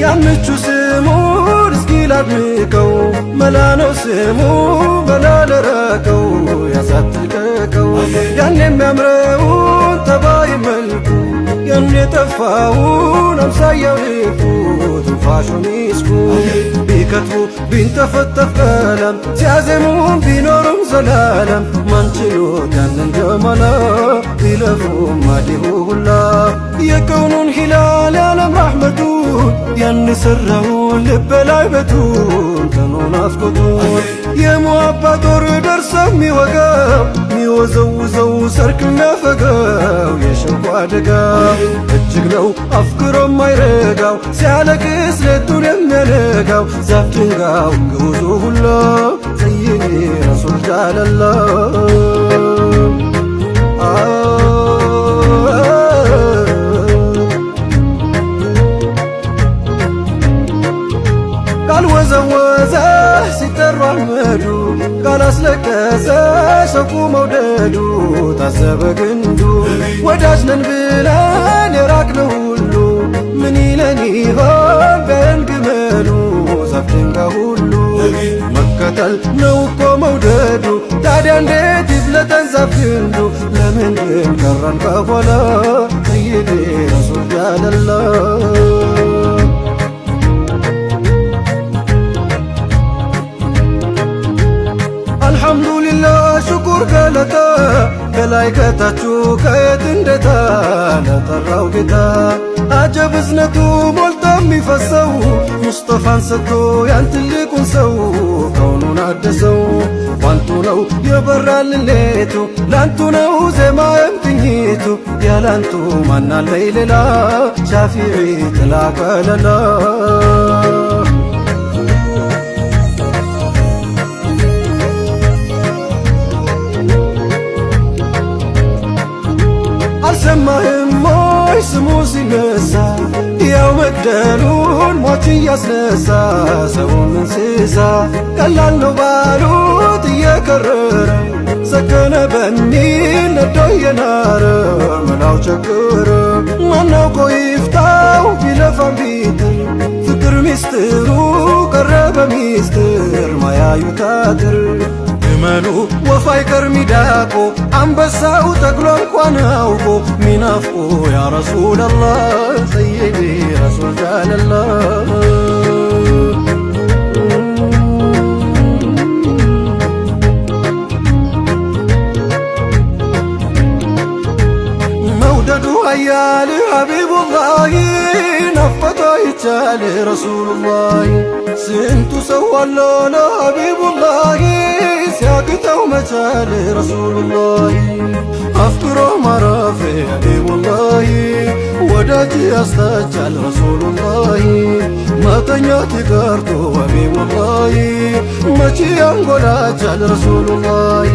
ያምቹ ስሙን እስኪ ላድንቀው መላ ነው ስሙ መላ ለረቀው ያሳትልቀቀው ያን የሚያምረውን ጠባይ መልኩ ያን የጠፋውን አምሳያው ልኩ ትንፋሹን ይስኩ ቢከትቡ ቢንተፈተፍ ቀለም ሲያዜሙም ቢኖሩም ዘላለም ማንችሎት ያንን ጀማላ ቢለፉም አዲሁ ሁላ የከውኑን ሂላል ያለም ራሕመቱን ያን ሰራውን ልብ ላይ በቱን ተኖን አስቆቱን የሙአባ ጦር ደርሰው ሚወጋው ሚወዘውዘው ሰርክ ሚያፈገው የሸንኮ አደጋ እጅግ ነው አፍቅሮ ማይረጋው ሲያለቅስ ሌቱን የሚያነጋው ዛፍ ድንጋው ግውዙ ሁላ ሰይኔ ረሱል ጃለላ ካልወዘወዘ ሲጠሩ አህመዱ ካላስለቀሰ ሸውቁ መውደዱ ታዘበ ግንዱ ወዳጅ ነን ብለን የራቅነው ሁሉ ምን ይለን ይሆን በእንግመሉ ዛፍ ድንጋይ ሁሉ መከተል ነው እኮ መውደዱ ታዲያ እንዴት ይብለጠን ዛፍ ግንዱ ለምን ግን ቀረን ከኋላ ሰይዴ ረሱል ጃለላ አልሐምዱሊላህ ሽኩር ገለታ ከላይ ከታቹ ከየት እንደታ ለጠራው ጌታ አጀብ እዝነቱ ሞልቶ የሚፈሰው ሙስጠፋን ሰጥቶ ያን ትልቁን ሰው ከውኑን አደሰው ዋንቱ ነው የበራልን ሌቱ ላንቱ ነው ዜማዬም ቅኝቱ ያላንቱ ማናለይ ሌላ ሻፊዒ ጥላ ከለላ አልሰማህም ሞይ ስሙ ሲነሳ ያው መግደሉን ሞት እያስነሳ ሰውን እንስሳ ቀላል ነው ባሉት እየከረረ ሰከነ በሚል ነዶ እየናረ መላው ቸገረ ማናውቆ ይፍታው ቢለፋም ቢጥር ፍቅር ሚስጥሩ ቀረበ ሚስጥር ማያዩት አጥር ግመሉ ወፍ አይቀር ሚዳቆ አንበሳው ተግሎ እንኳን አውቆ ሚናፍቆ ያ ረሱለላህ ሰይዲ ረሱል ጃለላ መውደዱ ሀያል ሐቢቡላህ ናፍቆቱ አይቻል ረሱሉላህ ስንቱ ሰው አለ ለሐቢቡላህ ሲያቅተው መቻል ረሱሉላህ አፍቅሮ ማረፍ ሐቢቡላህ ወዳጅ ያስታቻል ረሱሉላህ መተኛት ይቀርቶ ሐቢቡላህ መቼ ያንጎላቻል ረሱሉላህ